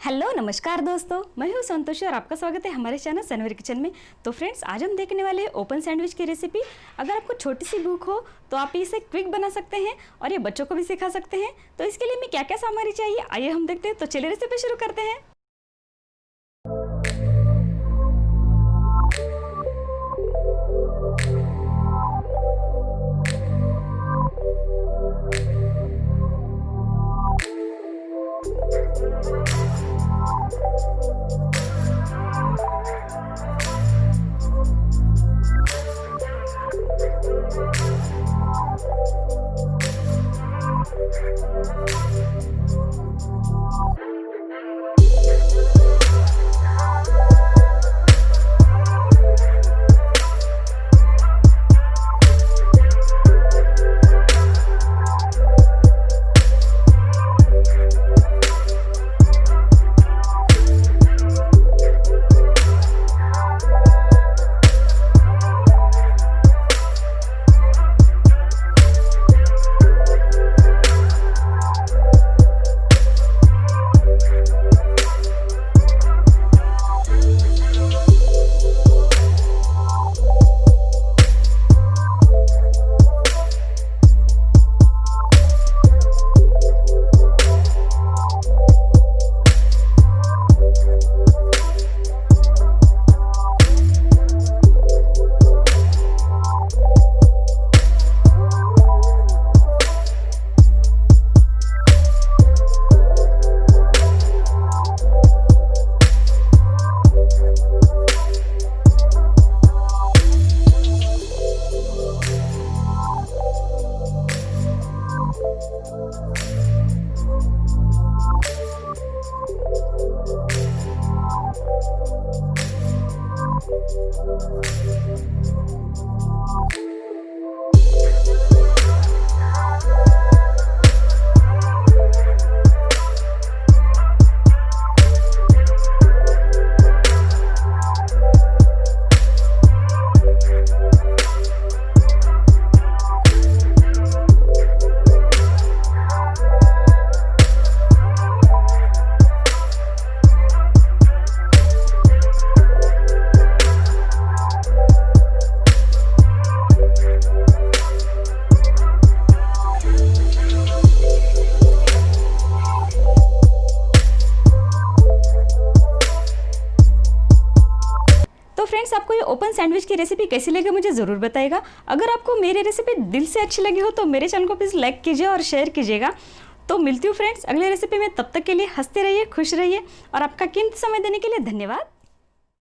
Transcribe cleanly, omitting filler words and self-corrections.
Hello नमस्कार दोस्तों, मैं हूं संतोषी और आपका स्वागत है हमारे चैनल सनवीर किचन में। तो फ्रेंड्स, आज हम देखने वाले हैं ओपन सैंडविच की रेसिपी। अगर आपको छोटी सी भूख हो तो आप इसे क्विक बना सकते हैं और ये बच्चों को भी सिखा सकते हैं। तो इसके लिए हमें क्या क्या सामग्री चाहिए, आइए हम देखते हैं। तो चलिए रेसिपी शुरू करते हैं। तो फ्रेंड्स, आपको ये ओपन सैंडविच की रेसिपी कैसी लगी मुझे ज़रूर बताइएगा। अगर आपको मेरी रेसिपी दिल से अच्छी लगी हो तो मेरे चैनल को प्लीज़ लाइक कीजिए और शेयर कीजिएगा। तो मिलती हूँ फ्रेंड्स अगले रेसिपी में। तब तक के लिए हंसते रहिए, खुश रहिए और आपका कीमती समय देने के लिए धन्यवाद।